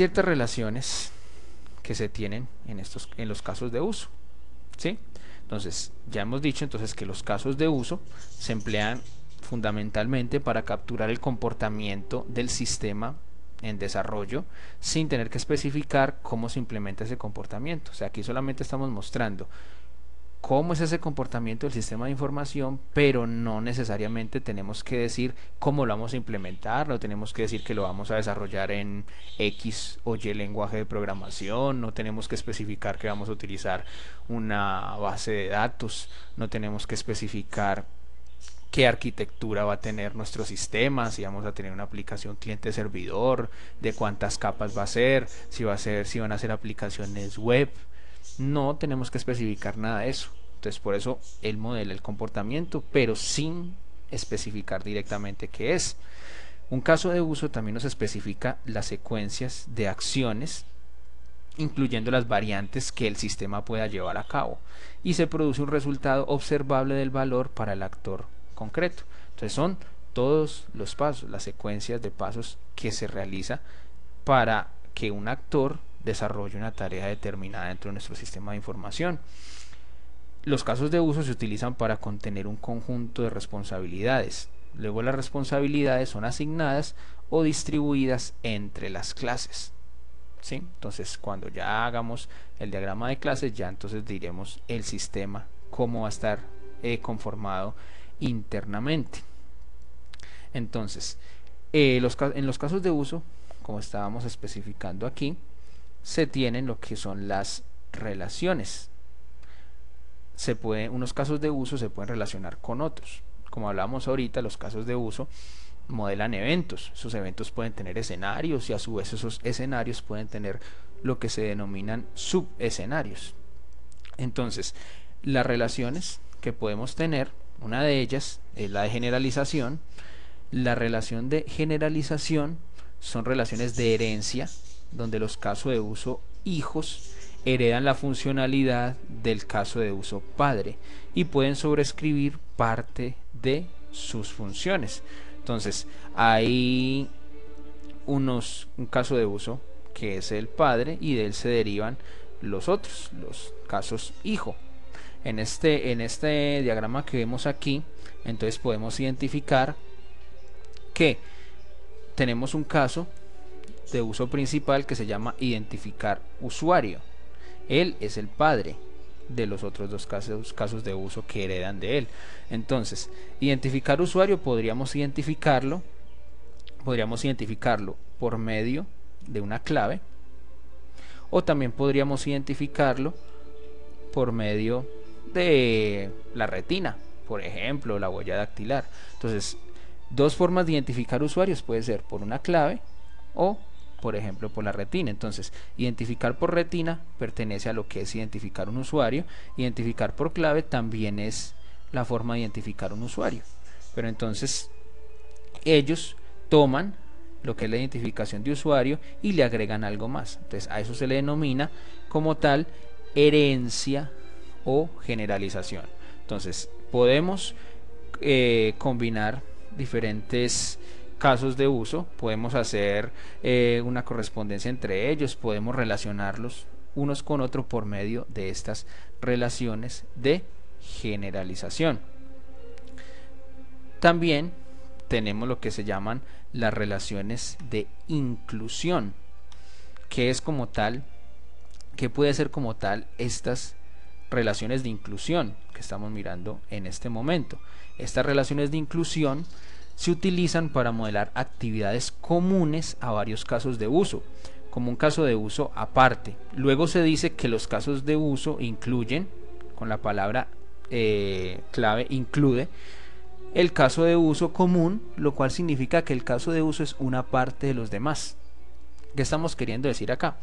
ciertas relaciones que se tienen en los casos de uso, ¿sí? Entonces, ya hemos dicho entonces que los casos de uso se emplean fundamentalmente para capturar el comportamiento del sistema en desarrollo sin tener que especificar cómo se implementa ese comportamiento. O sea, aquí solamente estamos mostrando cómo es ese comportamiento del sistema de información, pero no necesariamente tenemos que decir cómo lo vamos a implementar, no tenemos que decir que lo vamos a desarrollar en X o Y lenguaje de programación, no tenemos que especificar que vamos a utilizar una base de datos, no tenemos que especificar qué arquitectura va a tener nuestro sistema, si vamos a tener una aplicación cliente-servidor, de cuántas capas va a ser, si van a ser aplicaciones web. No tenemos que especificar nada de eso. Entonces, por eso él modela el comportamiento, pero sin especificar directamente qué es. Un caso de uso también nos especifica las secuencias de acciones, incluyendo las variantes que el sistema pueda llevar a cabo, y se produce un resultado observable del valor para el actor concreto. Entonces, son todos los pasos, las secuencias de pasos que se realiza para que un actor desarrolle una tarea determinada dentro de nuestro sistema de información. Los casos de uso se utilizan para contener un conjunto de responsabilidades. Luego las responsabilidades son asignadas o distribuidas entre las clases, ¿sí? Entonces, cuando ya hagamos el diagrama de clases, ya entonces diremos el sistema, cómo va a estar conformado internamente. Entonces, en los casos de uso, como estábamos especificando aquí, se tienen lo que son las relaciones. Unos casos de uso se pueden relacionar con otros. Como hablamos ahorita, los casos de uso modelan eventos. Esos eventos pueden tener escenarios y a su vez esos escenarios pueden tener lo que se denominan subescenarios. Entonces, las relaciones que podemos tener, una de ellas es la de generalización. La relación de generalización son relaciones de herencia, donde los casos de uso hijos heredan la funcionalidad del caso de uso padre y pueden sobreescribir parte de sus funciones. Entonces, hay un caso de uso que es el padre y de él se derivan los otros, los casos hijo. En este diagrama que vemos aquí, entonces podemos identificar que tenemos un caso de uso principal que se llama identificar usuario. Él es el padre de los otros dos casos de uso que heredan de él. Entonces, identificar usuario podríamos identificarlo por medio de una clave, o también podríamos identificarlo por medio de la retina, por ejemplo, la huella dactilar. Entonces, dos formas de identificar usuarios puede ser por una clave o por ejemplo por la retina. Entonces, identificar por retina pertenece a lo que es identificar un usuario. Identificar por clave también es la forma de identificar un usuario, pero entonces ellos toman lo que es la identificación de usuario y le agregan algo más. Entonces, a eso se le denomina como tal herencia o generalización. Entonces, podemos combinar diferentes casos de uso, podemos hacer una correspondencia entre ellos, podemos relacionarlos unos con otros por medio de estas relaciones de generalización. También tenemos lo que se llaman las relaciones de inclusión, que es como tal, que puede ser como tal estas relaciones de inclusión que estamos mirando en este momento. Estas relaciones de inclusión se utilizan para modelar actividades comunes a varios casos de uso, como un caso de uso aparte. Luego se dice que los casos de uso incluyen, con la palabra clave include, el caso de uso común, lo cual significa que el caso de uso es una parte de los demás. ¿Qué estamos queriendo decir acá?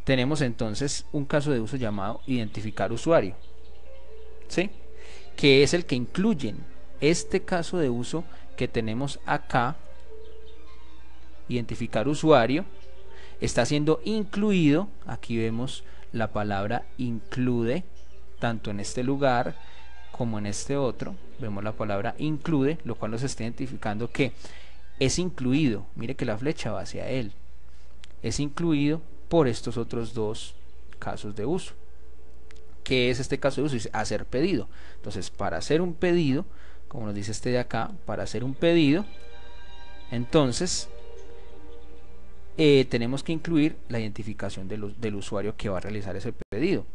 Tenemos entonces un caso de uso llamado identificar usuario, ¿sí? Que es el que incluyen este caso de uso que tenemos acá. Identificar usuario está siendo incluido, aquí vemos la palabra include, tanto en este lugar como en este otro, vemos la palabra include, lo cual nos está identificando que es incluido. Mire que la flecha va hacia él. es incluido por estos otros dos casos de uso. ¿Qué es este caso de uso? Dice hacer pedido. Entonces, para hacer un pedido, como nos dice este de acá, para hacer un pedido, entonces tenemos que incluir la identificación del usuario que va a realizar ese pedido.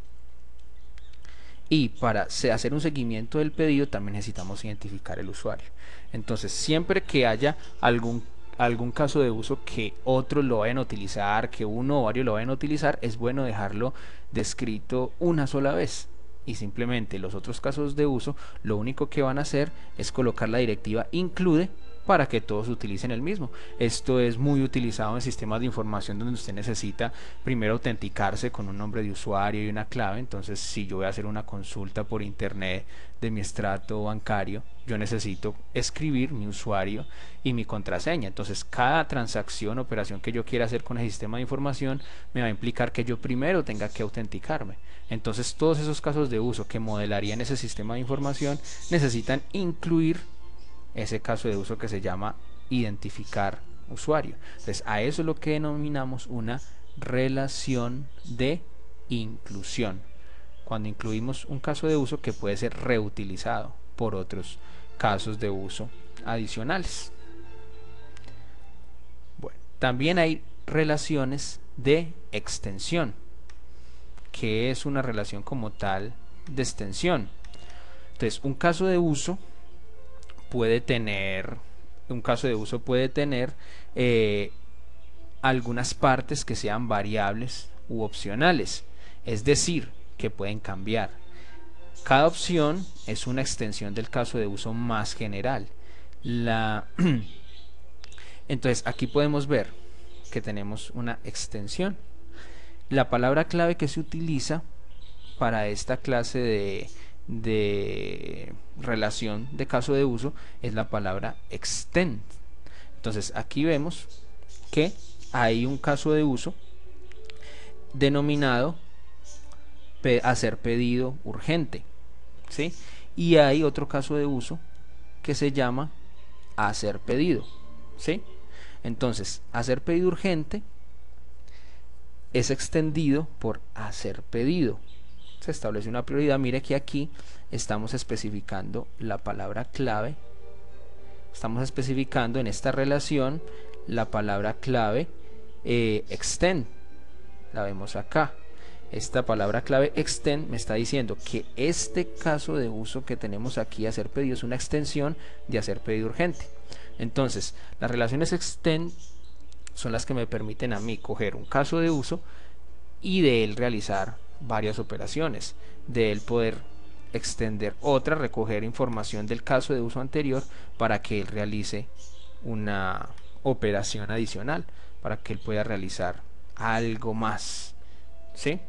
Y para hacer un seguimiento del pedido también necesitamos identificar el usuario. Entonces, siempre que haya algún caso de uso que otros lo vayan a utilizar, que uno o varios lo vayan a utilizar, es bueno dejarlo descrito una sola vez. Y simplemente los otros casos de uso, lo único que van a hacer es colocar la directiva include para que todos utilicen el mismo. Esto es muy utilizado en sistemas de información donde usted necesita primero autenticarse con un nombre de usuario y una clave. Entonces, si yo voy a hacer una consulta por internet de mi extracto bancario, yo necesito escribir mi usuario y mi contraseña. Entonces, cada transacción, operación que yo quiera hacer con el sistema de información me va a implicar que yo primero tenga que autenticarme. Entonces, todos esos casos de uso que modelarían ese sistema de información necesitan incluir ese caso de uso que se llama identificar usuario. Entonces, a eso es lo que denominamos una relación de inclusión, cuando incluimos un caso de uso que puede ser reutilizado por otros casos de uso adicionales. Bueno, también hay relaciones de extensión, que es una relación como tal de extensión. Entonces, un caso de uso puede tener algunas partes que sean variables u opcionales, es decir, que pueden cambiar. Cada opción es una extensión del caso de uso más general. Entonces, aquí podemos ver que tenemos una extensión. La palabra clave que se utiliza para esta clase de relación de caso de uso es la palabra extend. Entonces, aquí vemos que hay un caso de uso denominado hacer pedido urgente, ¿sí? Y hay otro caso de uso que se llama hacer pedido, ¿sí? Entonces, hacer pedido urgente es extendido por hacer pedido. Se establece una prioridad. Mire que aquí estamos especificando la palabra clave. Estamos especificando en esta relación la palabra clave extend. La vemos acá. Esta palabra clave extend me está diciendo que este caso de uso que tenemos aquí, hacer pedido, es una extensión de hacer pedido urgente. Entonces, las relaciones extend son las que me permiten a mí coger un caso de uso y de él realizar varias operaciones, de él poder extender otra, recoger información del caso de uso anterior para que él realice una operación adicional, para que él pueda realizar algo más, ¿sí?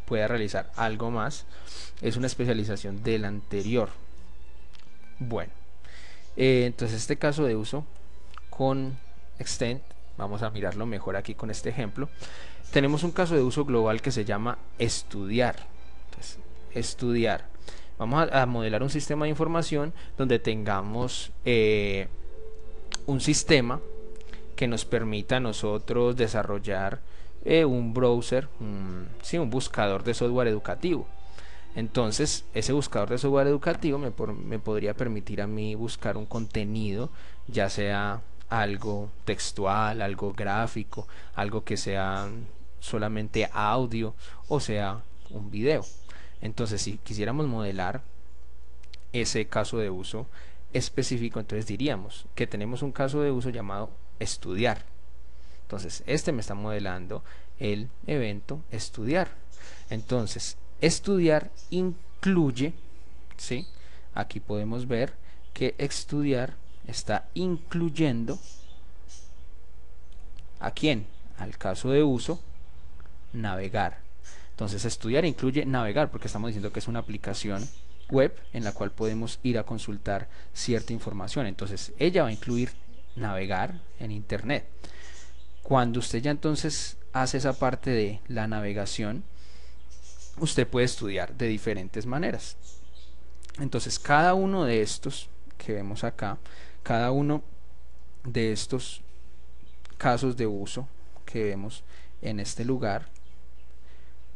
Pueda realizar algo más. Es una especialización del anterior. Bueno, entonces este caso de uso con extend, vamos a mirarlo mejor aquí con este ejemplo. Tenemos un caso de uso global que se llama estudiar. Entonces, estudiar. Vamos a modelar un sistema de información donde tengamos un sistema que nos permita a nosotros desarrollar un browser, un buscador de software educativo. Entonces, ese buscador de software educativo me podría permitir a mí buscar un contenido, ya sea algo textual, algo gráfico, algo que sea solamente audio o sea un video. Entonces, si quisiéramos modelar ese caso de uso específico, entonces diríamos que tenemos un caso de uso llamado estudiar. Entonces, este me está modelando el evento estudiar. Entonces, estudiar incluye, ¿sí? Aquí podemos ver que estudiar está incluyendo ¿a quién? Al caso de uso navegar. Entonces, estudiar incluye navegar, porque estamos diciendo que es una aplicación web en la cual podemos ir a consultar cierta información. Entonces, ella va a incluir navegar en internet. Cuando usted ya entonces hace esa parte de la navegación, usted puede estudiar de diferentes maneras. Entonces, cada uno de estos que vemos acá, cada uno de estos casos de uso que vemos en este lugar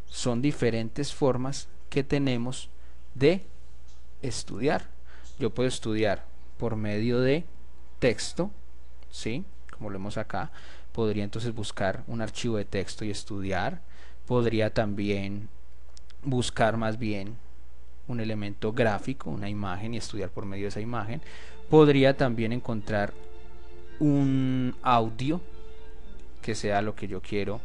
son diferentes formas que tenemos de estudiar. Yo puedo estudiar por medio de texto, ¿sí? Como lo vemos acá. Podría entonces buscar un archivo de texto y estudiar. Podría también buscar más bien un elemento gráfico, una imagen, y estudiar por medio de esa imagen. Podría también encontrar un audio que sea lo que yo quiero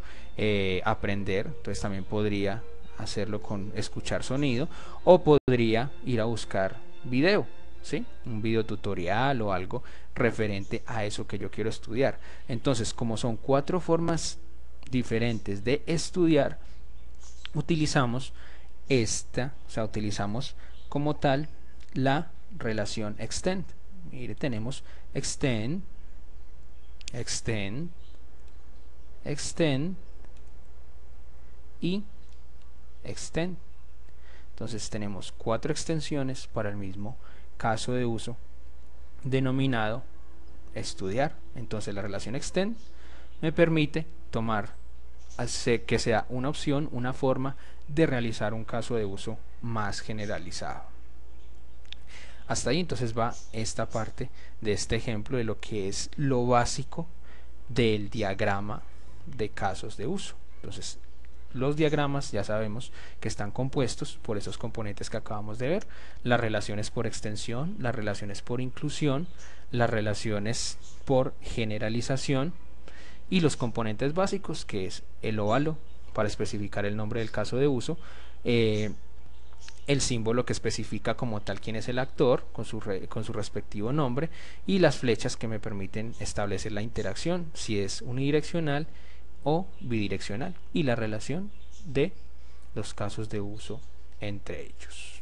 aprender, entonces también podría hacerlo con escuchar sonido, o podría ir a buscar video, ¿sí? Un video tutorial o algo referente a eso que yo quiero estudiar. Entonces, como son 4 formas diferentes de estudiar, utilizamos utilizamos como tal la relación extend. Mire, tenemos extend, extend, extend y extend. Entonces tenemos 4 extensiones para el mismo caso de uso denominado estudiar. Entonces la relación extend me permite tomar que sea una opción, una forma de realizar un caso de uso más generalizado. Hasta ahí entonces va esta parte de este ejemplo de lo que es lo básico del diagrama de casos de uso. Entonces los diagramas ya sabemos que están compuestos por esos componentes que acabamos de ver: las relaciones por extensión, las relaciones por inclusión, las relaciones por generalización, y los componentes básicos, que es el óvalo para especificar el nombre del caso de uso, el símbolo que especifica como tal quién es el actor con su respectivo nombre, y las flechas que me permiten establecer la interacción, si es unidireccional o bidireccional, y la relación de los casos de uso entre ellos.